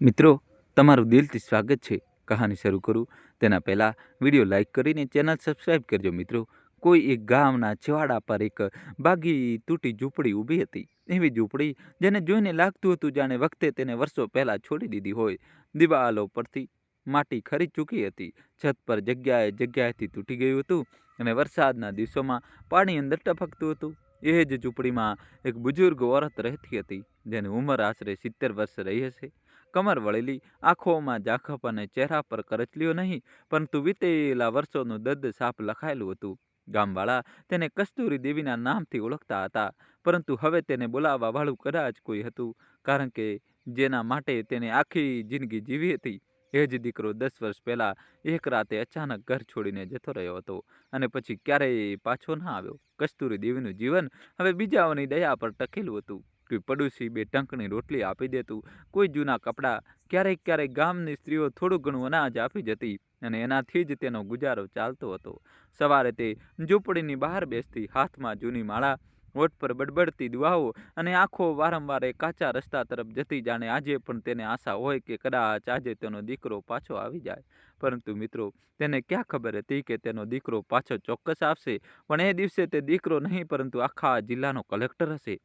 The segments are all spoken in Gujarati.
મિત્રો, તમારું દિલથી સ્વાગત છે. કહાની શરૂ કરું તેના પહેલાં વિડીયો લાઈક કરીને ચેનલ સબસ્ક્રાઈબ કરજો. મિત્રો, કોઈ એક ગામના છેવાડા પર એક બાગી તૂટી ઝૂંપડી ઊભી હતી. એવી ઝૂંપડી જેને જોઈને લાગતું હતું જાણે વખતે તેને વર્ષો પહેલાં છોડી દીધી હોય. દિવાલો પરથી માટી ખરી ચૂકી હતી, છત પર જગ્યાએ જગ્યાએથી તૂટી ગયું હતું અને વરસાદના દિવસોમાં પાણી અંદર ટપકતું હતું. એ જ ઝૂંપડીમાં એક બુઝુર્ગ ઓરત રહેતી હતી, જેની ઉંમર આશરે 70 વર્ષ રહી હશે. કમર વળેલી, આંખોમાં ઝાંખપ અને ચહેરા પર કરચલીઓ નહીં, પરંતુ વીતેલા વર્ષોનું દર્દ સાફ લખાયેલું હતું. ગામવાળા તેને કસ્તુરી દેવીના નામથી ઓળખતા હતા, પરંતુ હવે તેને બોલાવવા વાળું કદાચ કોઈ હતું, કારણ કે જેના માટે તેને આખી જિંદગી જીવી હતી, એ જ દીકરો 10 વર્ષ પહેલા એક રાતે અચાનક ઘર છોડીને જતો રહ્યો હતો અને પછી ક્યારેય પાછો ના આવ્યો. કસ્તુરી દેવીનું જીવન હવે બીજાઓની દયા પર ટકેલું હતું. કોઈ પડોશી 2 ટંકની રોટલી આપી દેતું, કોઈ જૂના કપડાં, ક્યારેક ક્યારેક ગામની સ્ત્રીઓ થોડું ઘણું અનાજ આપી જતી અને એનાથી જ તેનો ગુજારો ચાલતો હતો. સવારે તે ઝૂંપડીની બહાર બેસતી, હાથમાં જૂની માળા, હોઠ પર બડબડતી દુઆઓ અને આંખો વારંવાર એ કાચા રસ્તા તરફ જતી, જાણે આજે પણ તેને આશા હોય કે કદાચ આજે તેનો દીકરો પાછો આવી જાય. પરંતુ મિત્રો, તેને ક્યાં ખબર હતી કે તેનો દીકરો પાછો ચોક્કસ આવશે, પણ એ દિવસે તે દીકરો નહીં પરંતુ આખા જિલ્લાનો કલેક્ટર હશે.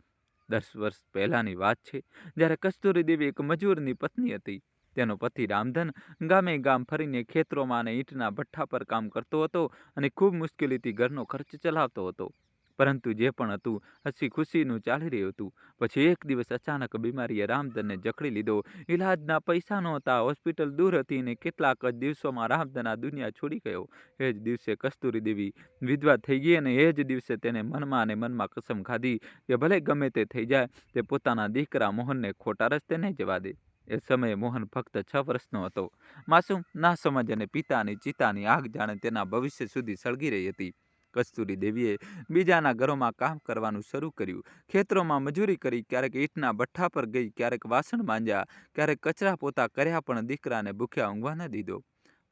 10 વર્ષ પહેલાની વાત છે, જ્યારે કસ્તુરી દેવી એક મજૂરની પત્ની હતી. તેનો પતિ રામધન ગામે ગામ ફરીને ખેતરોમાં અને ઈંટના ભઠ્ઠા પર કામ કરતો હતો અને ખૂબ મુશ્કેલીથી ઘરનો ખર્ચ ચલાવતો હતો. પરંતુ જે પણ હતું, હસી ખુશીનું ચાલી રહ્યું હતું. પછી એક દિવસ અચાનક બીમારીએ રામધનને જકડી લીધો. ઈલાજના પૈસા નહોતા, હોસ્પિટલ દૂર હતી ને કેટલાક જ દિવસોમાં રામધન આ દુનિયા છોડી ગયો. એ જ દિવસે કસ્તુરી દેવી વિધવા થઈ ગઈ અને એ જ દિવસે તેને મનમાં અને મનમાં કસમ ખાધી કે ભલે ગમે તે થઈ જાય, તે પોતાના દીકરા મોહનને ખોટા રસ્તે નહીં જવા દે. એ સમયે મોહન ફક્ત 6 વર્ષનો હતો. માસૂમ, નાસમજ અને પિતાની ચિતાની આગ જાણે તેના ભવિષ્ય સુધી સળગી રહી હતી. કસ્તુરી દેવીએ બીજાના ઘરોમાં કામ કરવાનું શરૂ કર્યું. ખેતરોમાં મજૂરી કરી, ક્યારેક ઈંટના ભઠ્ઠા પર ગઈ, ક્યારેક વાસણ માંજ્યા, ક્યારેક કચરા પોતા કર્યા, પણ દીકરાને ભૂખ્યા ઊંઘવા ન દીધો.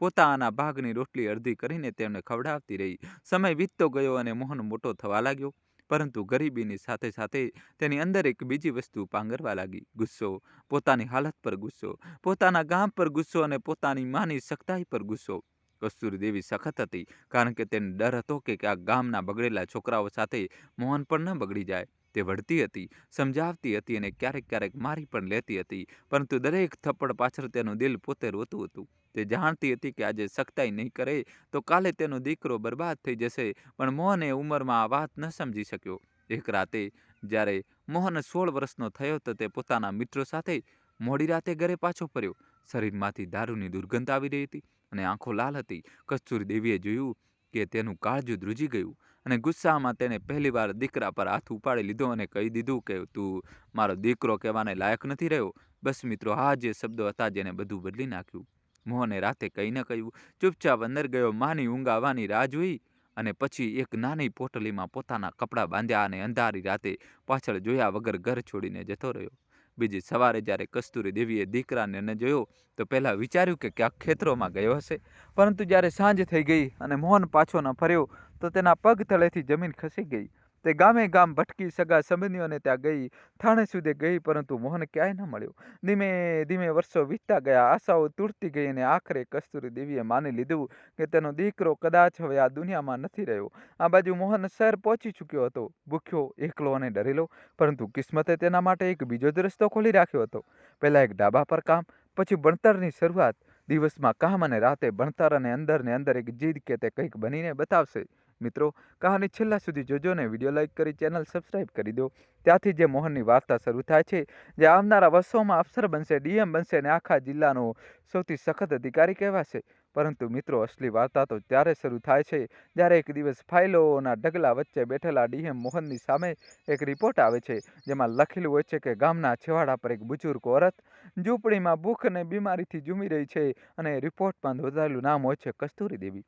પોતાના ભાગની રોટલી અડધી કરીને તેમને ખવડાવતી રહી. સમય વીતતો ગયો અને મોહન મોટો થવા લાગ્યો, પરંતુ ગરીબીની સાથે સાથે તેની અંદર એક બીજી વસ્તુ પાંગરવા લાગી: ગુસ્સો. પોતાની હાલત પર ગુસ્સો, પોતાના ગામ પર ગુસ્સો અને પોતાની માની સખ્તાઈ પર ગુસ્સો. કસ્તુરી દેવી સખત હતી, કારણ કે તેને ડર હતો કે આ ગામના બગડેલા છોકરાઓ સાથે મોહન પણ ન બગડી જાય. તે વઢતી હતી, સમજાવતી હતી અને ક્યારેક ક્યારેક મારી પણ લેતી હતી, પરંતુ દરેક થપ્પડ પાછળ તેનું દિલ પોતે રોતું હતું. તે જાણતી હતી કે આજે સખ્તાઈ નહીં કરે તો કાલે તેનો દીકરો બરબાદ થઈ જશે, પણ મોહન એ ઉંમરમાં આ વાત ન સમજી શક્યો. એક રાતે જ્યારે મોહન 16 વર્ષનો થયો તો તે પોતાના મિત્રો સાથે મોડી રાતે ઘરે પાછો ફર્યો. શરીરમાંથી દારૂની દુર્ગંધ આવી રહી હતી અને આંખો લાલ હતી. કસ્તુરી દેવીએ જોયું કે તેનું કાળજું ધ્રુજી ગયું અને ગુસ્સામાં તેણે પહેલીવાર દીકરા પર હાથ ઉપાડી લીધો અને કહી દીધું કે તું મારો દીકરો કહેવાને લાયક નથી રહ્યો. બસ મિત્રો, આ જે શબ્દો હતા જેને બધું બદલી નાખ્યું. મોહને રાતે કંઈ ન કહ્યું, ચૂપચાપ અંદર ગયો, માની ઊંઘ આવવાની રાહ જોઈ અને પછી એક નાની પોટલીમાં પોતાના કપડાં બાંધ્યા અને અંધારી રાતે પાછળ જોયા વગર ઘર છોડીને જતો રહ્યો. બીજી સવારે જ્યારે કસ્તુરી દેવીએ દીકરાને ન જોયો તો પહેલાં વિચાર્યું કે ક્યાંક ખેતરોમાં ગયો હશે, પરંતુ જ્યારે સાંજ થઈ ગઈ અને મોહન પાછો ન ફર્યો તો તેના પગ તળેથી જમીન ખસી ગઈ. તે ગામે ગામ ભટકી, સગા સંબંધીઓને ત્યાં ગઈ, થાણે સુધી ગઈ, પરંતુ મોહન ક્યાંય ન મળ્યો. ધીમે ધીમે વર્ષો વીતતા ગયા, આશાઓ તૂટતી ગઈ અને આખરે કસ્તુરી દેવીએ માની લીધું કે તેનો દીકરો કદાચ હવે આ દુનિયામાં નથી રહ્યો. આ બાજુ મોહન શહેર પહોંચી ચૂક્યો હતો, ભૂખ્યો, એકલો અને ડરેલો, પરંતુ કિસ્મતે તેના માટે એક બીજો જ રસ્તો ખોલી રાખ્યો હતો. પહેલા એક ડાબા પર કામ, પછી ભણતરની શરૂઆત. દિવસમાં કામ અને રાતે ભણતર, અને અંદર ને અંદર એક જીદ કે તે કંઈક બનીને બતાવશે. મિત્રો, કહાની છેલ્લા સુધી જોજો ને વિડીયો લાઈક કરી ચેનલ સબસ્ક્રાઈબ કરી દો. ત્યાંથી જે મોહનની વાર્તા શરૂ થાય છે, જે આવનારા વર્ષોમાં અફસર બનશે, ડીએમ બનશે અને આખા જિલ્લાનો સૌથી સખત અધિકારી કહેવાશે. પરંતુ મિત્રો, અસલી વાર્તા તો ત્યારે શરૂ થાય છે જ્યારે એક દિવસ ફાઇલોના ઢગલા વચ્ચે બેઠેલા ડીએમ મોહનની સામે એક રિપોર્ટ આવે છે, જેમાં લખેલું હોય છે કે ગામના છેવાડા પર એક બુઝુર્ગ ઓરત ઝૂંપડીમાં ભૂખ અને બીમારીથી ઝૂમી રહી છે અને રિપોર્ટમાં નોંધાયેલું નામ હોય છે કસ્તુરી દેવી.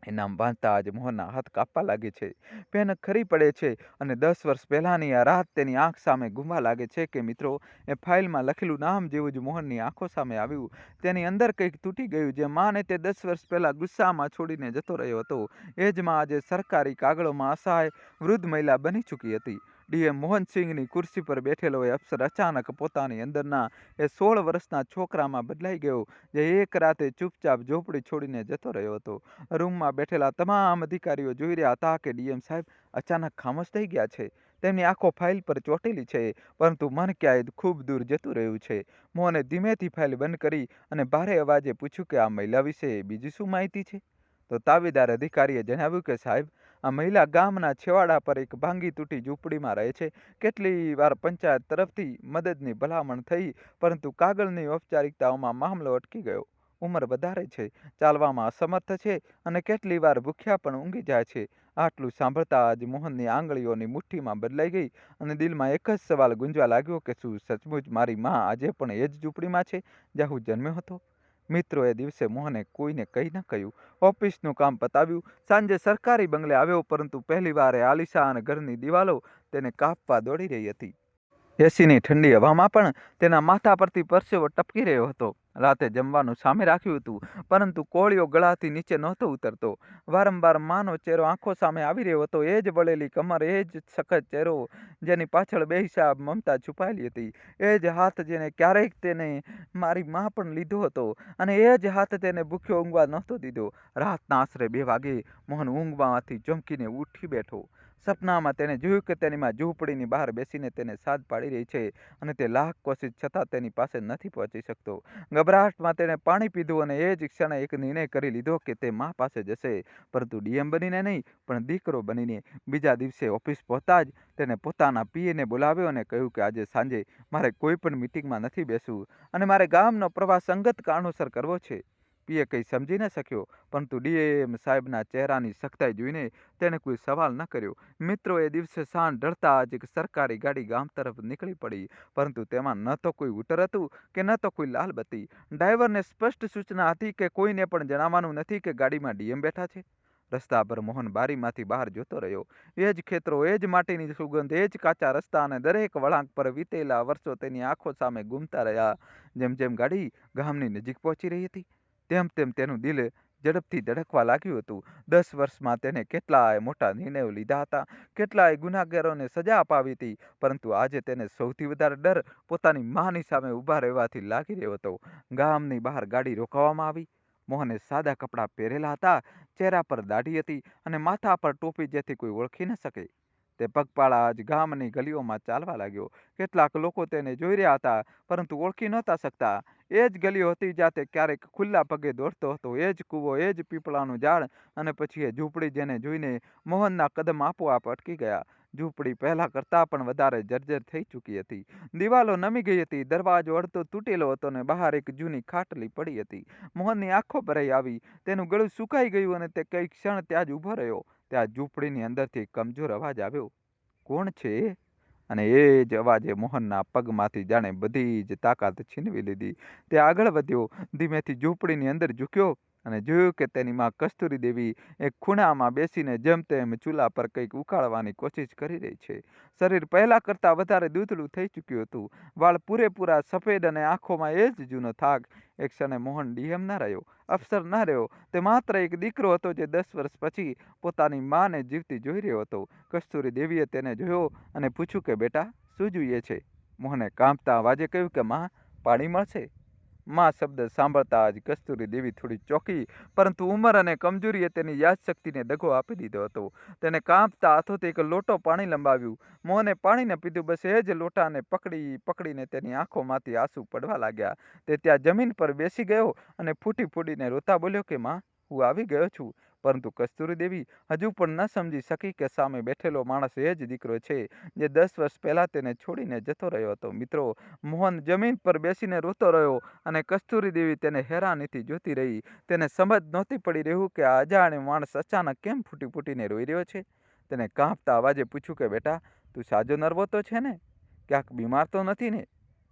એ નામ વાંચતા જ મોહનના હાથ કાપવા લાગે છે, પેન ખરી પડે છે અને 10 વર્ષ પહેલાંની આ રાત તેની આંખ સામે ઘૂમવા લાગે છે કે મિત્રો, એ ફાઇલમાં લખેલું નામ જેવું જ મોહનની આંખો સામે આવ્યું. તેની અંદર કંઈક તૂટી ગયું. જે માને તે 10 વર્ષ પહેલાં ગુસ્સામાં છોડીને જતો રહ્યો હતો, એ જ માં આજે સરકારી કાગળોમાં અસહાય વૃદ્ધ મહિલા બની ચૂકી હતી. ડીએમ મોહનસિંહની ખુરશી પર બેઠેલો એ અફસર અચાનક પોતાની અંદરના એ 16 વર્ષના છોકરામાં બદલાઈ ગયો, જે એક રાતે ચૂપચાપ ઝૂંપડી છોડીને જતો રહ્યો હતો. રૂમમાં બેઠેલા તમામ અધિકારીઓ જોઈ રહ્યા હતા કે ડીએમ સાહેબ અચાનક ખામોશ થઈ ગયા છે. તેમની આંખો ફાઇલ પર ચોંટેલી છે, પરંતુ મન ક્યાંય ખૂબ દૂર જતું રહ્યું છે. મોહને ધીમેથી ફાઇલ બંધ કરી અને ભારે અવાજે પૂછ્યું કે આ મહિલા વિશે બીજી શું માહિતી છે? તો તાબેદાર અધિકારીએ જણાવ્યું કે સાહેબ, આ મહિલા ગામના છેવાડા પર એક ભાંગી તૂટી ઝૂંપડીમાં રહે છે. કેટલી વાર પંચાયત તરફથી મદદની ભલામણ થઈ, પરંતુ કાગળની ઔપચારિકતાઓમાં મામલો અટકી ગયો. ઉંમર વધારે છે, ચાલવામાં અસમર્થ છે અને કેટલી વાર ભૂખ્યા પણ ઊંઘી જાય છે. આટલું સાંભળતા જ મોહનની આંગળીઓની મુઠ્ઠીમાં બદલાઈ ગઈ અને દિલમાં એક જ સવાલ ગુંજવા લાગ્યો કે શું સચમુચ મારી માં આજે પણ એ જ ઝૂંપડીમાં છે જ્યાં હું જન્મ્યો હતો? મિત્રો, એ દિવસે મોહને કોઈને કંઈ ન કહ્યું. ઓફિસનું કામ પતાવ્યું, સાંજે સરકારી બંગલે આવ્યો, પરંતુ પહેલીવાર એ આલીશાન ઘરની દિવાલો તેને કાપવા દોડી રહી હતી. એસીની ઠંડી હવામાં પણ તેના માથા પરથી પરસેવો ટપકી રહ્યો હતો. રાતે જમવાનું સામે રાખ્યું હતું, પરંતુ કોળિયો ગળાથી નીચે નહોતો ઉતરતો. વારંવાર માનો ચહેરો આંખો સામે આવી રહ્યો હતો, એ જ વળેલી કમર, એ જ સખત ચહેરો જેની પાછળ બેહિસાબ મમતા છુપાયેલી હતી, એ જ હાથ જેને ક્યારેક તેને મારી માં પણ લીધો હતો, અને એ જ હાથ તેને ભૂખ્યો ઊંઘવા નહોતો દીધો. રાતના આશરે 2 વાગે મોહન ઊંઘમાંથી ચોંકીને ઉઠી બેઠો. સપનામાં તેને જોયું કે તેની માં ઝૂંપડીની બહાર બેસીને તેને સાદ પાડી રહી છે, અને તે લાખ કોશિશ છતાં તેની પાસે નથી પહોંચી શકતો. ગભરાટમાં તેણે પાણી પીધું અને એ જ ક્ષણે એક નિર્ણય કરી લીધો કે તે માં પાસે જશે, પરંતુ ડીએમ બનીને નહીં, પણ દીકરો બનીને. બીજા દિવસે ઓફિસ પહોંચતા જ તેને પોતાના પીએને બોલાવ્યો અને કહ્યું કે આજે સાંજે મારે કોઈ પણ મીટિંગમાં નથી બેસવું અને મારે ગામનો પ્રવાસ અંગત કારણોસર કરવો છે. પીએ કંઈ સમજી ન શક્યો, પરંતુ ડીએમ સાહેબના ચહેરાની સખ્તાઈ જોઈને તેણે કોઈ સવાલ ન કર્યો. મિત્રો, એ દિવસે સાંજ ઢળતા જ એક સરકારી ગાડી ગામ તરફ નીકળી પડી, પરંતુ તેમાં ન તો કોઈ હૂટર હતું કે ન તો કોઈ લાલ બત્તી. ડ્રાઈવરને સ્પષ્ટ સૂચના હતી કે કોઈને પણ જણાવવાનું નથી કે ગાડીમાં ડીએમ બેઠા છે. રસ્તા પર મોહન બારીમાંથી બહાર જોતો રહ્યો. એ જ ખેતરો, એ જ માટીની સુગંધ, એ જ કાચા રસ્તા અને દરેક વળાંક પર વીતેલા વર્ષો તેની આંખો સામે ઘૂમતા રહ્યા. જેમ જેમ ગાડી ગામની નજીક પહોંચી રહી હતી, તેમ તેમ તેનું દિલ ઝડપથી ધડકવા લાગ્યું હતું. 10 વર્ષમાં તેને કેટલાય મોટા નિર્ણયો લીધા હતા, કેટલાય ગુનેગારોને સજા અપાવી હતી, પરંતુ આજે તેને સૌથી વધારે ડર પોતાની માની સામે ઊભા રહેવાથી લાગી રહ્યો હતો. ગામની બહાર ગાડી રોકાવામાં આવી. મોહને સાદા કપડાં પહેરેલા હતા, ચહેરા પર દાઢી હતી અને માથા પર ટોપી, જેથી કોઈ ઓળખી ન શકે. તે પગપાળા જ ગામની ગલીઓમાં ચાલવા લાગ્યો. કેટલાક લોકો તેને જોઈ રહ્યા હતા, પરંતુ ઓળખી નહોતા શકતા. એ જ ગલીઓ હતી જ્યાં તે ક્યારેક ખુલ્લા પગે દોડતો હતો, એ જ કૂવો, એ જ પીપળાનું ઝાડ, અને પછી એ ઝૂંપડી જેને જોઈને મોહનના કદમ આપોઆપ અટકી ગયા. ઝૂંપડી પહેલા કરતાં પણ વધારે જર્જર થઈ ચૂકી હતી. દિવાલો નમી ગઈ હતી, દરવાજો અડધો તૂટેલો હતો અને બહાર એક જૂની ખાટલી પડી હતી. મોહનની આંખો ભરાઈ આવી, તેનું ગળું સુકાઈ ગયું અને તે કઈ ક્ષણ ત્યાં જ ઊભો રહ્યો. ત્યાં ઝૂંપડીની અંદરથી કમજોર અવાજ આવ્યો, કોણ છે? અને એ જ અવાજે મોહનના પગમાંથી જાણે બધી જ તાકાત છીનવી લીધી. તે આગળ વધ્યો, ધીમેથી ઝૂંપડીની અંદર ઝૂક્યો અને જોયું કે તેની માં કસ્તુરી દેવી એક ખૂણામાં બેસીને જેમ તેમ ચૂલા પર કંઈક ઉકાળવાની કોશિશ કરી રહી છે. શરીર પહેલા કરતાં વધારે દૂધળું થઈ ચૂક્યું હતું, વાળ પૂરેપૂરા સફેદ અને આંખોમાં એ જ જૂનો થાક. એક ક્ષણે મોહન ડીએમ ન રહ્યો, અફસર ન રહ્યો, તે માત્ર એક દીકરો હતો જે 10 વર્ષ પછી પોતાની માને જીવતી જોઈ રહ્યો હતો. કસ્તુરી દેવીએ તેને જોયો અને પૂછ્યું કે બેટા, શું જોઈએ છે? મોહને કાંપતા અવાજે કહ્યું કે માં, પાણી મળશે? માં શબ્દ સાંભળતા જ કસ્તુરી દેવી થોડી ચોંકી, પરંતુ ઉંમર અને કમજોરીએ તેની યાદશક્તિને દગો આપી દીધો હતો. તેને કાંપતા હાથોથી એક લોટો પાણી લંબાવ્યું. મોહને પાણી ન પીધું, બસ એ જ લોટાને પકડી પકડીને તેની આંખોમાંથી આંસુ પડવા લાગ્યા. તે ત્યાં જમીન પર બેસી ગયો અને ફૂટી ફૂટીને રોતા બોલ્યો કે માં, હું આવી ગયો છું. પરંતુ કસ્તુરી દેવી હજુ પણ ન સમજી શકી કે સામે બેઠેલો માણસ એ જ દીકરો છે જે 10 વર્ષ પહેલા તેને છોડીને જતો રહ્યો હતો. મિત્રો, મોહન જમીન પર બેસીને રોતો રહ્યો અને કસ્તુરી દેવી તેને હેરાનીથી જોતી રહી. તેને સમજ નહોતી પડી રહ્યું કે આ અજાણ્યો માણસ અચાનક કેમ ફૂટી ફૂટીને રોઈ રહ્યો છે. તેને કાંપતા અવાજે પૂછ્યું કે બેટા, તું સાજો નરવો તો છે ને? ક્યાંક બીમાર તો નથી ને?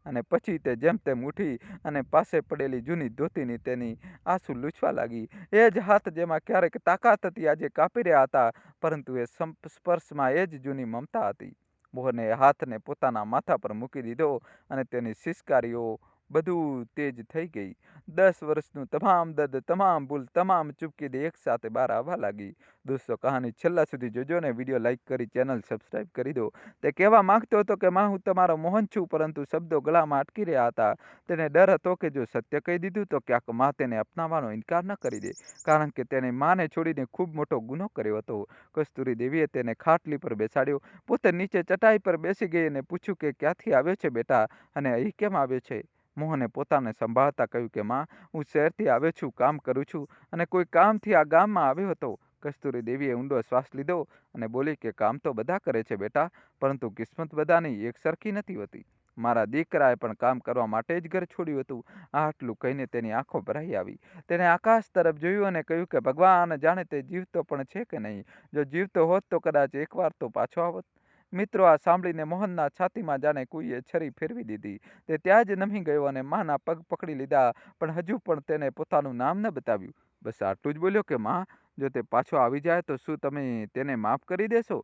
અને પછી તે જેમ તેમ ઉઠી અને પાસે પડેલી જૂની ધોતીની તેની આંસુ લૂછવા લાગી. એ જ હાથ જેમાં ક્યારેક તાકાત હતી આજે કાપી રહ્યા હતા, પરંતુ એ સ્પર્શમાં એ જ જૂની મમતા હતી. મોહને એ હાથને પોતાના માથા પર મૂકી દીધો અને તેની સિસકારીઓ બધું તેજ થઈ ગઈ. 10 વર્ષનું તમામ દર્દ, તમામ ભૂલ, તમામ ચૂપકીદી એકસાથે બહાર આવવા લાગી. દોસ્તો કહાની છેલ્લા સુધી જોજો ને વિડીયો લાઈક કરી ચેનલ સબસ્ક્રાઈબ કરી દો. તે કહેવા માંગતો હતો કે માં હું તમારો મોહન છું, પરંતુ શબ્દો ગળામાં અટકી રહ્યા હતા. તેને ડર હતો કે જો સત્ય કહી દીધું તો ક્યાંક માં તેને અપનાવવાનો ઇનકાર ન કરી દે, કારણ કે તેને માને છોડીને ખૂબ મોટો ગુનો કર્યો હતો. કસ્તુરી દેવીએ તેને ખાટલી પર બેસાડ્યો. પોતે નીચે ચટાઈ પર બેસી ગઈ અને પૂછ્યું કે ક્યાંથી આવ્યો છે બેટા, અને અહીં કેમ આવ્યો છે? મોહને પોતાને સંભાળતા કહ્યું કે માં, હું શહેરથી આવ્યો છું, કામ કરું છું, અને કોઈ કામથી આ ગામમાં આવ્યો હતો. કસ્તુરી દેવીએ ઊંડો શ્વાસ લીધો અને બોલી કે કામ તો બધા કરે છે બેટા, પરંતુ કિસ્મત બધાની એક સરખી નથી હોતી. મારા દીકરાએ પણ કામ કરવા માટે જ ઘર છોડ્યું હતું. આટલું કહીને તેની આંખો ભરાઈ આવી. તેણે આકાશ તરફ જોયું અને કહ્યું કે ભગવાન જાણે તે જીવતો પણ છે કે નહીં. જો જીવતો હોત તો કદાચ એકવાર તો પાછો આવત. મિત્રો, આ સાંભળીને મોહનના છાતીમાં જાણે કોઈએ છરી ફેરવી દીધી. તે ત્યાં જ નમી ગયો અને માના પગ પકડી લીધા, પણ હજુ પણ તેને પોતાનું નામ ન બતાવ્યું. બસ આટલું જ બોલ્યો કે માં, જો તે પાછો આવી જાય તો શું તમે તેને માફ કરી દેશો?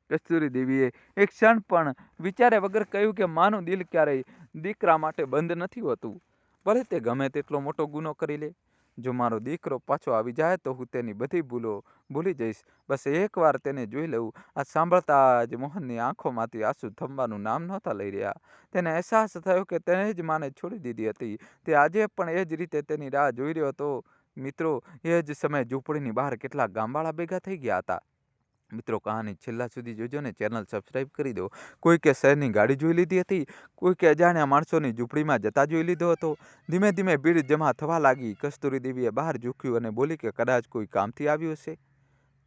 કસ્તુરી દેવીએ એક ક્ષણ પણ વિચાર્યા વગર કહ્યું કે માનું દિલ ક્યારેય દીકરા માટે બંધ નથી હોતું, ભલે તે ગમે તેટલો મોટો ગુનો કરી લે. જો મારો દીકરો પાછો આવી જાય તો હું તેની બધી ભૂલો ભૂલી જઈશ. બસ એકવાર તેને જોઈ લઉં. આ સાંભળતા જ મોહનની આંખોમાંથી આંસુ થમવાનું નામ નહોતા લઈ રહ્યા. તેને અહેસાસ થયો કે તેણે જ માને છોડી દીધી હતી. તે આજે પણ એ જ રીતે તેની રાહ જોઈ રહ્યો હતો. મિત્રો, એ જ સમયે ઝૂંપડીની બહાર કેટલાક ગામવાળા ભેગા થઈ ગયા હતા. મિત્રો, કહાની છેલ્લા સુધી જોજો ને ચેનલ સબસ્ક્રાઈબ કરી દો. કોઈકે શહેરની ગાડી જોઈ લીધી હતી, કોઈકે અજાણ્યા માણસોની ઝૂંપડીમાં જતા જોઈ લીધો હતો. ધીમે ધીમે ભીડ જમા થવા લાગી. કસ્તુરી દેવીએ બહાર ઝૂક્યું અને બોલી કે કદાચ કોઈ કામથી આવ્યું હશે.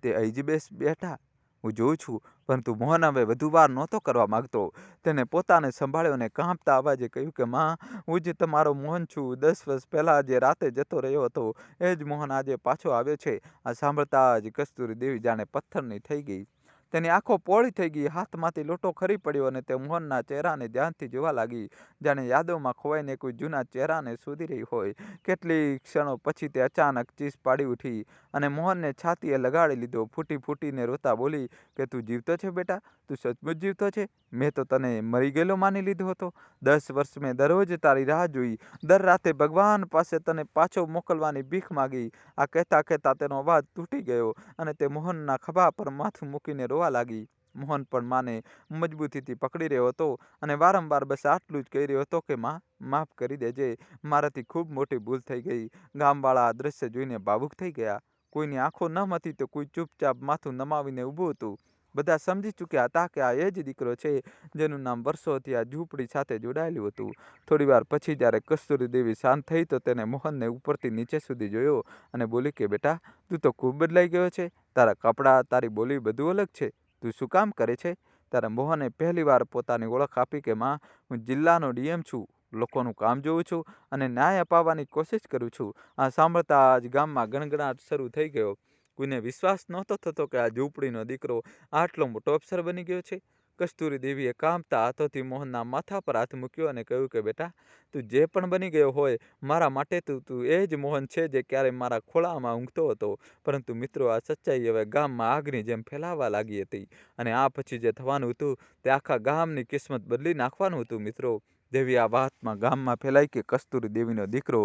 તે અહીં જ બેઠા, હું જોઉં છું. પરંતુ મોહન હવે વધુ વાર નહોતો કરવા માંગતો. તેને પોતાને સંભાળ્યો અને કાંપતા અવાજે કહ્યું કે માં, હું જ તમારો મોહન છું. 10 વર્ષ પહેલાં જે રાતે જતો રહ્યો હતો એ જ મોહન આજે પાછો આવ્યો છે. આ સાંભળતા જ કસ્તુરી દેવી જાણે પથ્થરની થઈ ગઈ. તેની આંખો પોળી થઈ ગઈ. હાથમાંથી લોટો ખરી પડ્યો અને તે મોહનના ચહેરાને ધ્યાનથી જોવા લાગી, જાણે યાદોમાં ખોવાઈને કોઈ જૂના ચહેરાને શોધી રહી હોય. કેટલીક ક્ષણો પછી તે અચાનક ચીસ પાડી ઉઠી અને મોહનને છાતીએ લગાડી લીધો. ફૂટી ફૂટીને રોતા બોલી કે તું જીવતો છે બેટા? તું સચમુચ જીવતો છે? મેં તો તને મરી ગયેલો માની લીધો હતો. 10 વર્ષ મેં દરરોજ તારી રાહ જોઈ, દર રાતે ભગવાન પાસે તને પાછો મોકલવાની ભીખ માગી. આ કહેતા કહેતા તેનો અવાજ તૂટી ગયો અને તે મોહનના ખભા પર માથું મૂકીને રોવા લાગી. મોહન પણ માને મજબૂતીથી પકડી રહ્યો હતો અને વારંવાર બસ આટલું જ કહી રહ્યો હતો કે માં, માફ કરી દેજે, મારાથી ખૂબ મોટી ભૂલ થઈ ગઈ. ગામવાળા આ દ્રશ્ય જોઈને ભાવુક થઈ ગયા. કોઈની આંખો નમ હતી તો કોઈ ચૂપચાપ માથું નમાવીને ઊભું હતું. બધા સમજી ચૂક્યા હતા કે આ એ જ દીકરો છે જેનું નામ વર્ષોથી આ ઝૂંપડી સાથે જોડાયેલું હતું. થોડીવાર પછી જ્યારે કસ્તુરી દેવી શાંત થઈ તો તેને મોહનને ઉપરથી નીચે સુધી જોયો અને બોલી કે બેટા, તું તો ખૂબ બદલાઈ ગયો છે. તારા કપડાં, તારી બોલી બધું અલગ છે. તું શું કામ કરે છે? ત્યારે મોહને પહેલીવાર પોતાની ઓળખ આપી કે માં, હું જિલ્લાનો ડીએમ છું. લોકોનું કામ જોઉં છું અને ન્યાય અપાવવાની કોશિશ કરું છું. આ સાંભળતા જ ગામમાં ગણગણાટ શરૂ થઈ ગયો. કોઈને વિશ્વાસ નહોતો થતો કે આ ઝૂંપડીનો દીકરો આટલો મોટો અફસર બની ગયો છે. કસ્તુરી દેવીએ કાંપતા હાથોથી મોહનના માથા પર હાથ મૂક્યો અને કહ્યું કે બેટા, તું જે પણ બની ગયો હોય, મારા માટે તું એ જ મોહન છે જે ક્યારેય મારા ખોળામાં ઊંઘતો હતો. પરંતુ મિત્રો, આ સચ્ચાઈ હવે ગામમાં આગની જેમ ફેલાવા લાગી હતી અને આ પછી જે થવાનું હતું તે આખા ગામની કિસ્મત બદલી નાખવાનું હતું. મિત્રો, દેવી આ વાતમાં ગામમાં ફેલાઈ કે કસ્તુરી દેવીનો દીકરો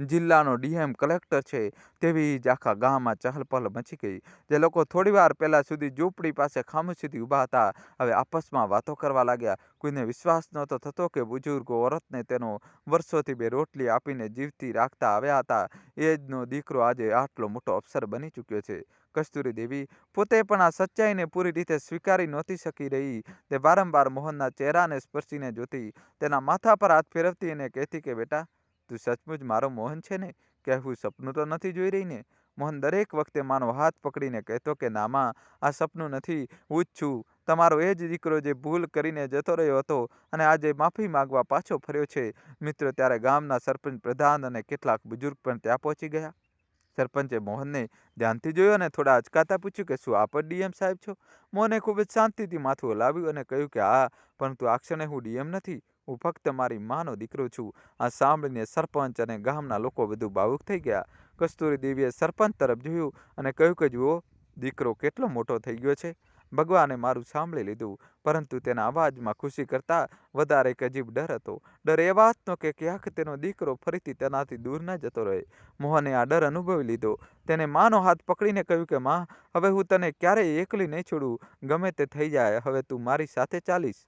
જિલ્લાનો ડીએમ કલેક્ટર છે. તેવી જ આખા ગામમાં ચહલપહલ મચી ગઈ. જે લોકો થોડીવાર પહેલા સુધી ઝૂંપડી પાસે ખામોશીથી ઊભા હતા, હવે આપસમાં વાતો કરવા લાગ્યા. કોઈને વિશ્વાસ નહોતો થતો કે બુજુર્ગો ઓરતને તેનો વર્ષોથી બે રોટલી આપીને જીવતી રાખતા આવ્યા હતા એ જનો દીકરો આજે આટલો મોટો અફસર બની ચૂક્યો છે. કસ્તુરી દેવી પોતે પણ આ સચ્ચાઈને પૂરી રીતે સ્વીકારી નહોતી શકી રહી. તે વારંવાર મોહનના ચહેરાને સ્પર્શીને જોતી, તેના માથા પર હાથ ફેરવતી અને કહેતી કે બેટા, તું સચમુચ મારો મોહન છે ને? કહેવું સપનું તો નથી જોઈ રહી ને? મોહન દરેક વખતે માનો હાથ પકડીને કહેતો કે ના માં, આ સપનું નથી, હું જ છું તમારો એ જ દીકરો જે ભૂલ કરીને જતો રહ્યો હતો અને આજે માફી માંગવા પાછો ફર્યો છે. મિત્રો, ત્યારે ગામના સરપંચ પ્રધાન અને કેટલાક બુજુર્ગ પણ ત્યાં પહોંચી ગયા. સરપંચે મોહનને ધ્યાનથી જોયો અને થોડા અચકાતા પૂછ્યું કે શું આપ જ ડીએમ સાહેબ છો? મોહને ખૂબ જ શાંતિથી માથું હલાવ્યું અને કહ્યું કે હા, પરંતુ આ ક્ષણે હું ડીએમ નથી, હું ફક્ત મારી માનો દીકરો છું. આ સાંભળીને સરપંચ અને ગામના લોકો બધું ભાવુક થઈ ગયા. કસ્તુરી દેવીએ સરપંચ તરફ જોયું અને કહ્યું કે જુઓ, દીકરો કેટલો મોટો થઈ ગયો છે. ભગવાને મારું સાંભળી લીધું, પરંતુ તેના અવાજમાં ખુશી કરતાં વધારે એક અજીબ ડર હતો. ડર એ વાતનો કે ક્યાંક તેનો દીકરો ફરીથી તેનાથી દૂર ન જતો રહે. મોહને આ ડર અનુભવી લીધો. તેને માનો હાથ પકડીને કહ્યું કે માં, હવે હું તને ક્યારેય એકલી નહીં છોડું. ગમે તે થઈ જાય, હવે તું મારી સાથે ચાલીશ.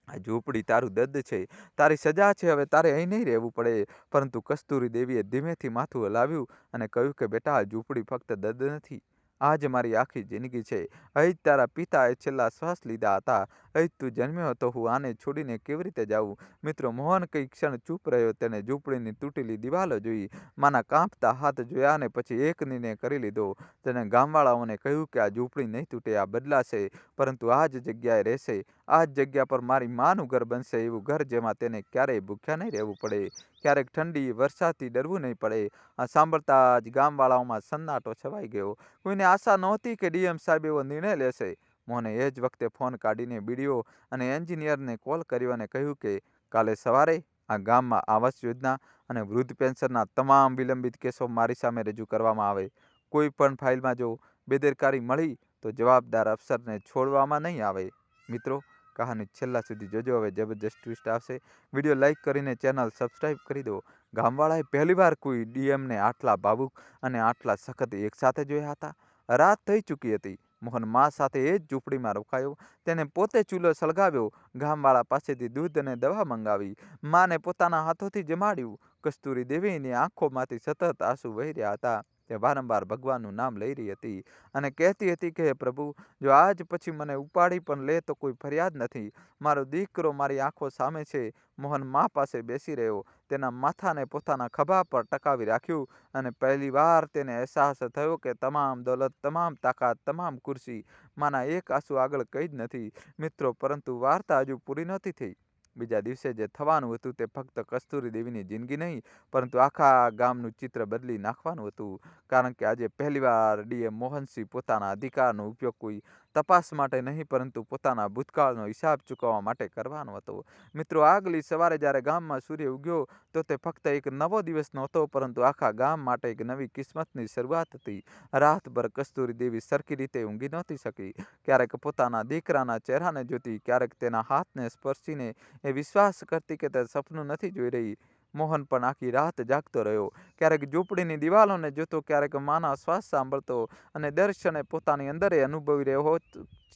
આ ઝૂંપડી તારું દર્દ છે, તારી સજા છે. હવે તારે અહીં નહીં રહેવું પડે. પરંતુ કસ્તુરી દેવીએ ધીમેથી માથું હલાવ્યું અને કહ્યું કે બેટા, આ ઝૂંપડી ફક્ત દર્દ નથી, આ જ મારી આખી જિંદગી છે. અહીં જ તારા પિતાએ છેલ્લા શ્વાસ લીધા હતા. અહીં જ તું જન્મ્યો હતો. હું આને છોડીને કેવી રીતે જાઉં? મિત્રો, મોહન કઈ ક્ષણ ચૂપ રહ્યો. તેને ઝૂંપડીની તૂટેલી દિવાલો જોઈ, માના કાંપતા હાથ જોયા અને પછી એક નિર્ણય કરી લીધો. તેણે ગામવાળાઓને કહ્યું કે આ ઝૂંપડી નહીં તૂટે, આ બદલાશે, પરંતુ આ જ જગ્યાએ રહેશે. આ જ જગ્યા પર મારી માનું ઘર બનશે, એવું ઘર જેમાં તેને ક્યારેય ભૂખ્યા નહીં રહેવું પડે, ક્યારેક ઠંડી વરસાદથી ડરવું નહીં પડે. આ સાંભળતા જ ગામવાળાઓમાં સન્નાટો છવાઈ ગયો. કોઈને આશા નહોતી કે ડીએમ સાહેબ એવો નિર્ણય લેશે. મોહને એ જ વખતે ફોન કાઢીને બીડીઓ અને એન્જિનિયરને કોલ કર્યો અને કહ્યું કે કાલે સવારે આ ગામમાં આવાસ યોજના અને વૃદ્ધ પેન્શનના તમામ વિલંબિત કેસો મારી સામે રજૂ કરવામાં આવે. કોઈ પણ ફાઇલમાં જો બેદરકારી મળી તો જવાબદાર અફસરને છોડવામાં નહીં આવે. મિત્રો, કહાની છેલ્લા સુધી જોજો. હવે જબરજસ્ત ટ્વિસ્ટ આવશે. વિડીયો લાઇક કરીને ચેનલ સબસ્ક્રાઈબ કરી દો. ગામવાળાએ પહેલીવાર કોઈ ડીએમને આટલા ભાવુક અને આટલા સખત એકસાથે જોયા હતા. રાત થઈ ચૂકી હતી. મોહન મા સાથે એ જ ઝૂંપડીમાં રોકાયો. તેને પોતે ચૂલો સળગાવ્યો, ગામવાળા પાસેથી દૂધ અને દવા મંગાવી, માને પોતાના હાથોથી જમાડ્યું. કસ્તુરી દેવીની આંખોમાંથી સતત આંસુ વહી રહ્યા હતા. તે વારંવાર ભગવાનનું નામ લઈ રહી હતી અને કહેતી હતી કે હે પ્રભુ, જો આજ પછી મને ઉપાડી પણ લે તો કોઈ ફરિયાદ નથી. મારો દીકરો મારી આંખો સામે છે. મોહન મા પાસે બેસી રહ્યો, તેના માથાને પોતાના ખભા પર ટકાવી રાખ્યું અને પહેલીવાર તેને અહેસાસ થયો કે તમામ દોલત, તમામ તાકાત, તમામ ખુરશી માના એક આંસુ આગળ કંઈ જ નથી. મિત્રો, પરંતુ વાર્તા હજુ પૂરી નહોતી થઈ. બીજા દિવસે જે થવાનું હતું તે ફક્ત કસ્તુરી દેવીની જિંદગી નહીં, પરંતુ આખા ગામનું ચિત્ર બદલી નાખવાનું હતું. કારણ કે આજે પહેલીવાર ડીએમ મોહનસિંહ પોતાના અધિકારનો ઉપયોગ કોઈ તપાસ માટે નહીં, પરંતુ પોતાના ભૂતકાળનો હિસાબ ચૂકવવા માટે કરવાનો હતો. મિત્રો, આગલી સવારે જ્યારે ગામમાં સૂર્ય ઉગ્યો તો તે ફક્ત એક નવો દિવસ નહોતો, પરંતુ આખા ગામ માટે એક નવી કિસ્મતની શરૂઆત હતી. રાતભર કસ્તુરી દેવી સરખી રીતે ઊંઘી નહોતી શકી. ક્યારેક પોતાના દીકરાના ચહેરાને જોતી, ક્યારેક તેના હાથને સ્પર્શીને એ વિશ્વાસ કરતી કે તે સપનું નથી જોઈ રહી. મોહન પણ આખી રાત જાગતો રહ્યો. ક્યારેક ઝૂંપડીની દિવાલોને જોતો, ક્યારેક માના શ્વાસ સાંભળતો અને દર ક્ષણે પોતાની અંદર એ અનુભવી રહ્યો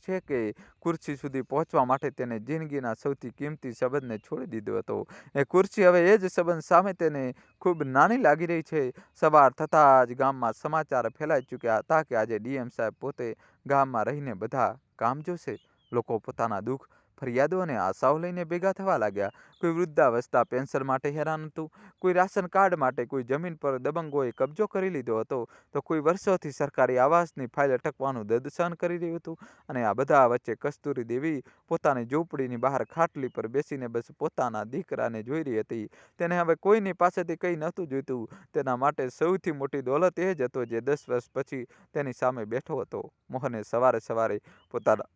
છે કે ખુરશી સુધી પહોંચવા માટે તેને જિંદગીના સૌથી કિંમતી સંબંધને છોડી દીધો હતો. એ ખુરશી હવે એ જ સંબંધ સામે તેને ખૂબ નાની લાગી રહી છે. સવાર થતાં જ ગામમાં સમાચાર ફેલાઈ ચૂક્યા હતા કે આજે ડીએમ સાહેબ પોતે ગામમાં રહીને બધા કામ જોશે. લોકો પોતાના દુઃખ, ફરિયાદો અને આશાઓ લઈને ભેગા થવા લાગ્યા. કોઈ વૃદ્ધાવસ્થા પેન્શન માટે હેરાન હતું, કોઈ રાશન કાર્ડ માટે, કોઈ જમીન પર દબંગોએ કબજો કરી લીધો હતો, તો કોઈ વર્ષોથી સરકારી આવાસની ફાઇલ અટકવાનું દર્દ સહન કરી રહ્યું હતું. અને આ બધા વચ્ચે કસ્તુરી દેવી પોતાની ઝૂંપડીની બહાર ખાટલી પર બેસીને બસ પોતાના દીકરાને જોઈ રહી હતી. તેને હવે કોઈની પાસેથી કંઈ નહોતું જોઈતું. તેના માટે સૌથી મોટી દોલત એ જ હતો જે 10 વર્ષ પછી તેની સામે બેઠો હતો. મોહને સવારે સવારે પોતાના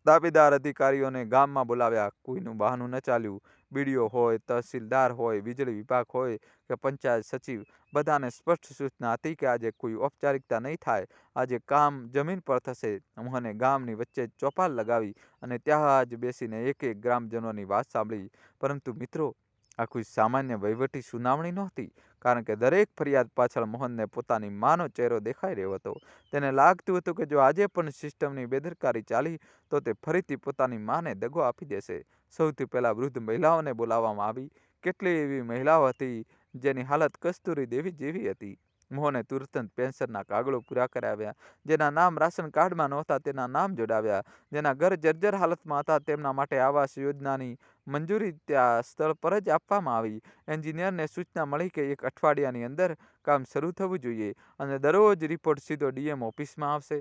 દાવેદાર અધિકારીઓને ગામમાં બોલાવ્યા. કોઈનું બહાનું ન ચાલ્યું. બીડીઓ હોય, તહસીલદાર હોય, વીજળી વિભાગ હોય કે પંચાયત સચિવ, બધાને સ્પષ્ટ સૂચના હતી કે આજે કોઈ ઔપચારિકતા નહીં થાય. આજે કામ જમીન પર થશે. મોહને ગામની વચ્ચે ચોપાલ લગાવી અને ત્યાં જ બેસીને એક એક ગ્રામજનોની વાત સાંભળી. પરંતુ મિત્રો, આ કોઈ સામાન્ય વહીવટી સુનાવણી નહોતી, કારણ કે દરેક ફરિયાદ પાછળ મોહનને પોતાની માનો ચહેરો દેખાઈ રહ્યો હતો. તેને લાગતું હતું કે જો આજે પણ સિસ્ટમની બેદરકારી ચાલી તો તે ફરીથી પોતાની માને દગો આપી દેશે. સૌથી પહેલાં વૃદ્ધ મહિલાઓને બોલાવવામાં આવી. કેટલી એવી મહિલાઓ હતી જેની હાલત કસ્તુરી દેવી જેવી હતી. મોહને તુરંત પેન્શનના કાગળો પૂરા કરાવ્યા. જેના નામ રાશન કાર્ડમાં નહોતા તેના નામ જોડાવ્યા. જેના ઘર જર્જર હાલતમાં હતા તેમના માટે આવાસ યોજનાની મંજૂરી ત્યાં સ્થળ પર જ આપવામાં આવી. એન્જિનિયરને સૂચના મળી કે એક અઠવાડિયાની અંદર કામ શરૂ થવું જોઈએ અને દરરોજ રિપોર્ટ સીધો ડીએમ ઓફિસમાં આવશે.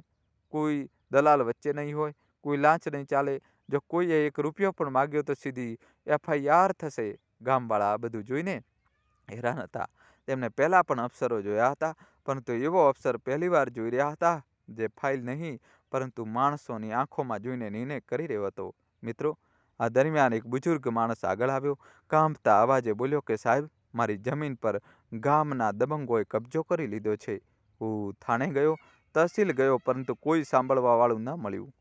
કોઈ દલાલ વચ્ચે નહીં હોય, કોઈ લાંચ નહીં ચાલે. જો કોઈએ એક રૂપિયો પણ માગ્યો તો સીધી FIR થશે. ગામવાળા આ બધું જોઈને હેરાન હતા. તેમને પહેલાં પણ અફસરો જોયા હતા, પરંતુ એવો અફસર પહેલીવાર જોઈ રહ્યા હતા જે ફાઇલ નહીં, પરંતુ માણસોની આંખોમાં જોઈને નિર્ણય કરી રહ્યો હતો. મિત્રો, આ દરમિયાન એક બુઝુર્ગ માણસ આગળ આવ્યો. કાંપતા અવાજે બોલ્યો કે સાહેબ, મારી જમીન પર ગામના દબંગોએ કબજો કરી લીધો છે. હું થાણે ગયો, તહસીલ ગયો, પરંતુ કોઈ સાંભળવા વાળું ન મળ્યું.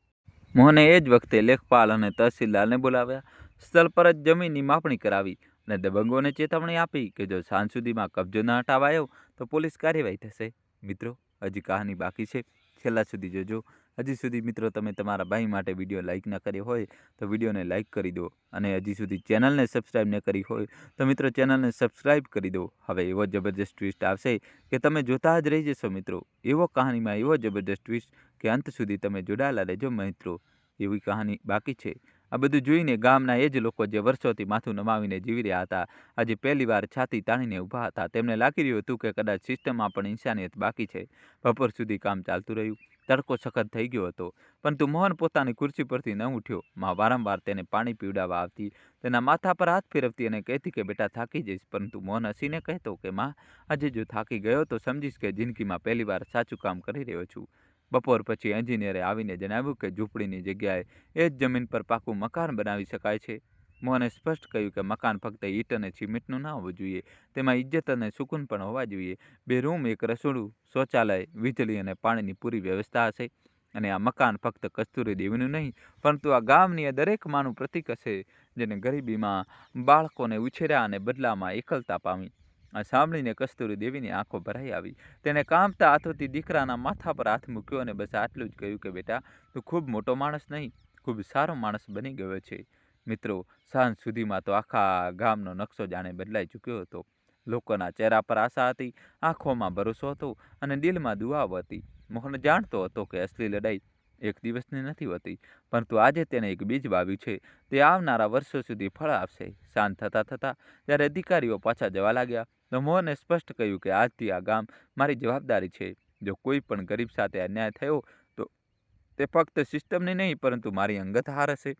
મોહને એ જ વખતે લેખપાલ અને તહસીલદારને બોલાવ્યા, સ્થળ પર જ જમીનની માપણી કરાવી અને દબંગોને ચેતવણી આપી કે જો સાંજ સુધીમાં કબજો ન હટાવાયો તો પોલીસ કાર્યવાહી થશે. મિત્રો, હજી કહાની બાકી છે, છેલ્લા સુધી જોજો. હજી સુધી મિત્રો તમે તમારા ભાઈ માટે વિડીયો લાઇક ન કર્યો હોય તો વિડીયોને લાઇક કરી દો, અને હજી સુધી ચેનલને સબસ્ક્રાઈબ ન કરી હોય તો મિત્રો ચેનલને સબસ્ક્રાઈબ કરી દો. હવે એવો જબરજસ્ત ટ્વિસ્ટ આવશે કે તમે જોતા જ રહી જશો મિત્રો. એવો કહાનીમાં એવો જબરજસ્ત ટ્વિસ્ટ કે અંત સુધી તમે જોડાયેલા રહેજો મિત્રો. એવી કહાની બાકી છે. આ બધું જોઈને ગામના એ જ લોકો જે વર્ષોથી માથું નમાવીને જીવી રહ્યા હતા, આજે પહેલી વાર છાતી તાણીને ઊભા હતા. તેમને લાગી રહ્યું હતું કે કદાચ સિસ્ટમમાં પણ ઇન્સાનિયત બાકી છે. બપોર સુધી કામ ચાલતું રહ્યું. તડકો સખત થઈ ગયો હતો, પરંતુ મોહન પોતાની ખુરશી પરથી ન ઉઠ્યો. માં વારંવાર તેને પાણી પીવડાવવા આવતી, તેના માથા પર હાથ ફેરવતી અને કહેતી કે બેટા થાકી જઈશ. પરંતુ મોહન હસીને કહેતો કે માં, આજે જો થાકી ગયો તો સમજીશ કે જિંદગીમાં પહેલી વાર સાચું કામ કરી રહ્યો છું. બપોર પછી એન્જિનિયરે આવીને જણાવ્યું કે ઝૂંપડીની જગ્યાએ એ જ જમીન પર પાકું મકાન બનાવી શકાય છે. મોહને સ્પષ્ટ કહ્યું કે મકાન ફક્ત ઈંટ અને સિમેન્ટનું ના હોવું જોઈએ, તેમાં ઇજ્જત અને સુકૂન પણ હોવા જોઈએ. 2 રૂમ, 1 રસોડું, શૌચાલય, વીજળી અને પાણીની પૂરી વ્યવસ્થા હશે. અને આ મકાન ફક્ત કસ્તુરી દેવીનું નહીં, પરંતુ આ ગામની દરેક માનું પ્રતીક હશે, જેને ગરીબીમાં બાળકોને ઉછેર્યા અને બદલામાં એકલતા પામી. આ સાંભળીને કસ્તુરી દેવીની આંખો ભરાઈ આવી. તેને કાંપતા હાથોથી દીકરાના માથા પર હાથ મૂક્યો અને બસ આટલું જ કહ્યું કે બેટા, તું ખૂબ મોટો માણસ નહીં, ખૂબ સારો માણસ બની ગયો છે. મિત્રો, સાંજ સુધીમાં તો આખા ગામનો નકશો જાણે બદલાઈ ચૂક્યો હતો. લોકોના ચહેરા પર આશા હતી, આંખોમાં ભરોસો હતો અને દિલમાં દુઆઓ હતી. મોહન જાણતો હતો કે અસલી લડાઈ એક દિવસની નથી હોતી, પરંતુ આજે તેને એક બીજ વાવ્યું છે. તે આવનારા વર્ષો સુધી ફળ આપશે. શાંત થતાં થતાં જ્યારે અધિકારીઓ પાછા જવા લાગ્યા તો મોહને સ્પષ્ટ કહ્યું કે આજથી આ ગામ મારી જવાબદારી છે. જો કોઈ પણ ગરીબ સાથે અન્યાય થયો તો તે ફક્ત સિસ્ટમની નહીં, પરંતુ મારી અંગત હાર હશે.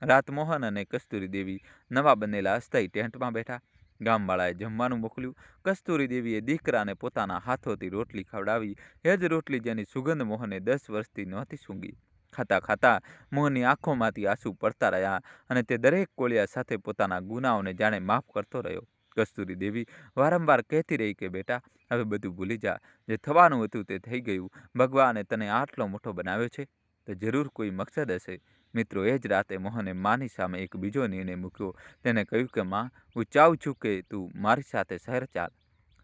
રાત મોહન અને કસ્તુરી દેવી નવા બનેલા અસ્થાયી ટેન્ટમાં બેઠા. ગામવાળાએ જમવાનું મોકલ્યું. કસ્તુરી દેવીએ દીકરાને પોતાના હાથોથી રોટલી ખવડાવી, એ જ રોટલી જેની સુગંધ મોહને 10 વર્ષથી નહોતી સૂંઘી. ખાતા ખાતા મોહનની આંખોમાંથી આંસુ પડતા રહ્યા અને તે દરેક કોળિયા સાથે પોતાના ગુનાઓને જાણે માફ કરતો રહ્યો. કસ્તુરી દેવી વારંવાર કહેતી રહી કે બેટા, હવે બધું ભૂલી જા. જે થવાનું હતું તે થઈ ગયું. ભગવાને તને આટલો મોટો બનાવ્યો છે તો જરૂર કોઈ મકસદ હશે. મિત્રો, એ જ રાતે મોહને માની સામે એક બીજો નિર્ણય મૂક્યો. તેને કહ્યું કે માં, હું ચાહું છું કે તું મારી સાથે શહેર ચાલ.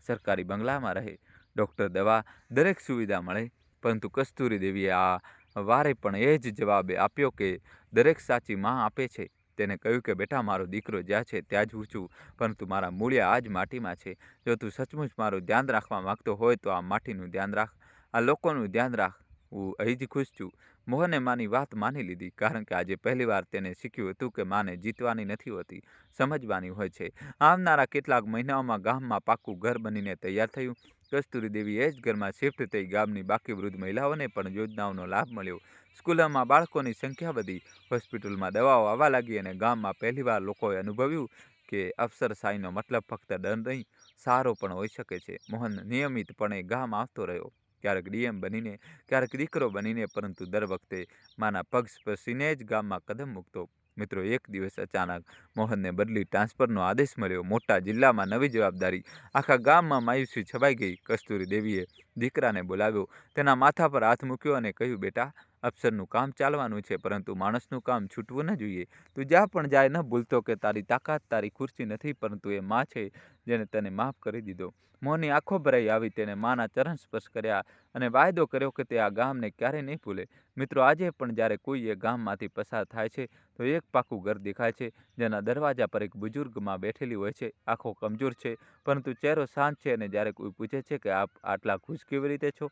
સરકારી બંગલામાં રહે, ડૉક્ટર, દવા, દરેક સુવિધા મળે. પરંતુ કસ્તુરી દેવીએ આ વારે પણ એ જ જવાબ આપ્યો કે દરેક સાચી માં આપે છે. તેને કહ્યું કે બેટા, મારો દીકરો જ્યાં છે ત્યાં જ હું છું, પરંતુ મારા મૂળિયા આ જ માટીમાં છે. જો તું સચમુચ મારું ધ્યાન રાખવા માંગતો હોય તો આ માટીનું ધ્યાન રાખ, આ લોકોનું ધ્યાન રાખ. હું અહીં જ ખુશ છું. મોહને માની વાત માની લીધી, કારણ કે આજે પહેલીવાર તેને શીખ્યું હતું કે માને જીતવાની નથી હોતી, સમજવાની હોય છે. આવનારા કેટલાક મહિનાઓમાં ગામમાં પાકું ઘર બનીને તૈયાર થયું. કસ્તુરી દેવી એ જ ઘરમાં શિફ્ટ થઈ. ગામની બાકી વૃદ્ધ મહિલાઓને પણ યોજનાઓનો લાભ મળ્યો. સ્કૂલોમાં બાળકોની સંખ્યા વધી, હોસ્પિટલમાં દવાઓ આવવા લાગી અને ગામમાં પહેલીવાર લોકોએ અનુભવ્યું કે અફસરશાહીનો મતલબ ફક્ત દંડ નહીં, સારો પણ હોઈ શકે છે. મોહન નિયમિતપણે ગામ આવતો રહ્યો, ક્યારેક ડીએમ બનીને, ક્યારેક દીકરો બનીને, પરંતુ દર વખતે માના પગ સ્પર્શીને જ ગામમાં કદમ મૂકતો. મિત્રો, એક દિવસ અચાનક મોહનને બદલી ટ્રાન્સફરનો આદેશ મળ્યો. મોટા જિલ્લામાં નવી જવાબદારી. આખા ગામમાં માયુસી છવાઈ ગઈ. કસ્તુરી દેવીએ દીકરાને બોલાવ્યો, તેના માથા પર હાથ મૂક્યો અને કહ્યું, બેટા, અફસરનું કામ ચાલવાનું છે, પરંતુ માણસનું કામ છૂટવું ન જોઈએ. તું જ્યાં પણ જાય ન ભૂલતો કે તારી તાકાત તારી ખુરશી નથી, પરંતુ એ માં છે જેને તને માફ કરી દીધો. મોહની આંખો ભરાઈ આવી. તેને માના ચરણ સ્પર્શ કર્યા અને વાયદો કર્યો કે તે આ ગામને ક્યારેય નહીં ભૂલે. મિત્રો, આજે પણ જ્યારે કોઈ એ ગામમાંથી પસાર થાય છે તો એક પાકું ઘર દેખાય છે, જેના દરવાજા પર એક બુજુર્ગ માં બેઠેલી હોય છે. આંખો કમજોર છે, પરંતુ ચહેરો શાંત છે. અને જ્યારે કોઈ પૂછે છે કે આપ આટલા ખુશ કેવી રીતે છો,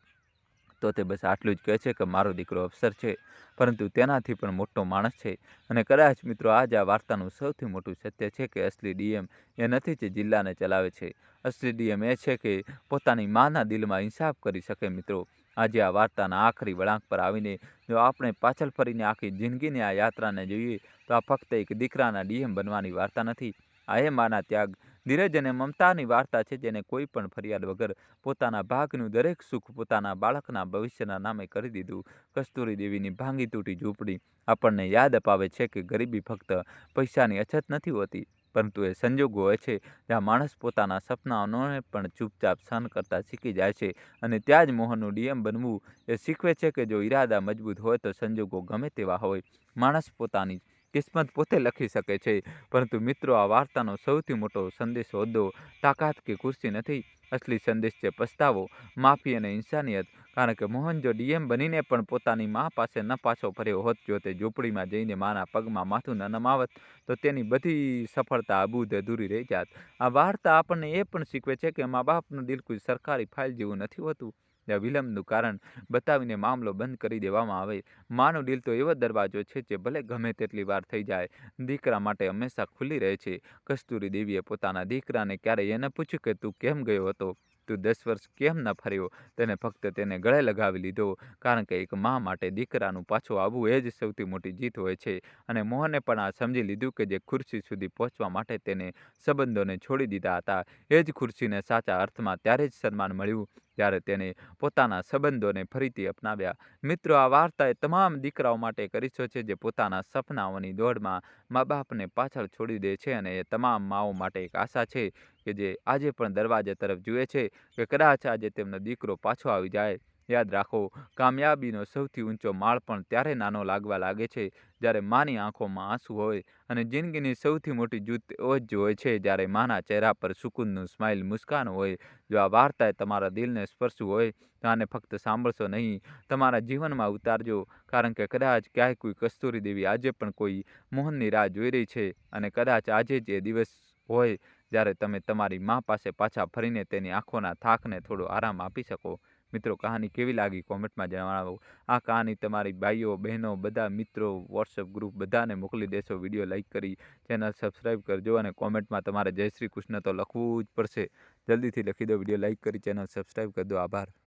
તો તે બસ આટલું જ કહે છે કે મારો દીકરો અફસર છે, પરંતુ તેનાથી પણ મોટો માણસ છે. અને કદાચ મિત્રો, આજ આ વાર્તાનું સૌથી મોટું સત્ય છે કે અસલી ડીએમ એ નથી જે જિલ્લાને ચલાવે છે. અસલી ડીએમ એ છે કે પોતાની માના દિલમાં ઇન્સાફ કરી શકે. મિત્રો, આજે આ વાર્તાના આખરી વળાંક પર આવીને જો આપણે પાછળ ફરીને આખી જિંદગીની આ યાત્રાને જોઈએ તો આ ફક્ત એક દીકરાના ડીએમ બનવાની વાર્તા નથી. આ એ માના ત્યાગ, ધીરજ અને મમતાની વાર્તા છે, જેને કોઈ પણ ફરિયાદ વગર પોતાના ભાગનું દરેક સુખ પોતાના બાળકના ભવિષ્યના નામે કરી દીધું. કસ્તુરી દેવીની ભાંગી તૂટી ઝૂંપડી આપણને યાદ અપાવે છે કે ગરીબી ફક્ત પૈસાની અછત નથી હોતી, પરંતુ એ સંજોગો હોય છે જ્યાં માણસ પોતાના સપનાઓને પણ ચૂપચાપ સહન કરતા શીખી જાય છે અને ત્યાં જ મોહનનું ડીએમ બનવું એ શીખવે છે કે જો ઈરાદા મજબૂત હોય તો સંજોગો ગમે તેવા હોય માણસ પોતાની કિસ્મત પોતે લખી શકે છે. પરંતુ મિત્રો, આ વાર્તાનો સૌથી મોટો સંદેશ હોદ્દો, તાકાત કે ખુરશી નથી. અસલી સંદેશ છે પસ્તાવો, માફી અને ઇન્સાનિયત. કારણ કે મોહન જો ડીએમ બનીને પણ પોતાની મા પાસે ન પાછો ફર્યો હોત, જો તે ઝૂંપડીમાં જઈને માના પગમાં માથું ન નમાવત, તો તેની બધી સફળતા અબૂધ અધૂરી રહી જાત. આ વાર્તા આપણને એ પણ શીખવે છે કે મા બાપનું દિલ કોઈ સરકારી ફાઇલ જેવું નથી હોતું, જ્યાં વિલંબનું કારણ બતાવીને મામલો બંધ કરી દેવામાં આવે. માનું દિલ તો એવો દરવાજો છે જે ભલે ગમે તેટલી વાર થઈ જાય, દીકરા માટે હંમેશા ખુલ્લી રહે છે. કસ્તુરી દેવીએ પોતાના દીકરાને ક્યારેય એ ન પૂછ્યું કે તું કેમ ગયો હતો, તું 10 વર્ષ કેમ ન ફર્યો. તેને ફક્ત તેને ગળે લગાવી લીધો, કારણ કે એક મા માટે દીકરાનું પાછું આવવું એ જ સૌથી મોટી જીત હોય છે. અને મોહને પણ આ સમજી લીધું કે જે ખુરશી સુધી પહોંચવા માટે તેને સંબંધોને છોડી દીધા હતા, એ જ ખુરશીને સાચા અર્થમાં ત્યારે જ સન્માન મળ્યું જ્યારે તેને પોતાના સંબંધોને ફરીથી અપનાવ્યા. મિત્રો, આ વાર્તા એ તમામ દીકરાઓ માટે એક અરીસો છે જે પોતાના સપનાઓની દોડમાં મા બાપને પાછળ છોડી દે છે, અને એ તમામ માઓ માટે એક આશા છે કે જે આજે પણ દરવાજા તરફ જુએ છે કે કદાચ આજે તેમનો દીકરો પાછો આવી જાય. યાદ રાખો, કામયાબીનો સૌથી ઊંચો માળ પણ ત્યારે નાનો લાગવા લાગે છે જ્યારે માની આંખોમાં આંસુ હોય, અને જિંદગીની સૌથી મોટી જીત એ જ હોય છે જ્યારે માના ચહેરા પર સુકૂનનું સ્માઇલ, મુસ્કાન હોય. જો આ વાર્તાએ તમારા દિલને સ્પર્શ્યું હોય તો આને ફક્ત સાંભળશો નહીં, તમારા જીવનમાં ઉતારજો. કારણ કે કદાચ ક્યાંય કોઈ કસ્તુરી દેવી આજે પણ કોઈ મોહનની રાહ જોઈ રહી છે, અને કદાચ આજે જ એ દિવસ હોય જ્યારે તમે તમારી મા પાસે પાછા ફરીને તેની આંખોના થાકને થોડો આરામ આપી શકો. મિત્રો, કહાની કેવી લાગી કોમેન્ટમાં જણાવો. આ કહાની તમારી ભાઈઓ, બહેનો, બધા મિત્રો, વોટ્સઅપ ગ્રુપ બધાને મોકલી દેશો. વિડીયો લાઇક કરી ચેનલ સબસ્ક્રાઈબ કરજો, અને કોમેન્ટમાં તમારે જય શ્રી કૃષ્ણ તો લખવું જ પડશે. જલ્દીથી લખી દો. વિડીયો લાઇક કરી ચેનલ સબસ્ક્રાઈબ કરી દો. આભાર.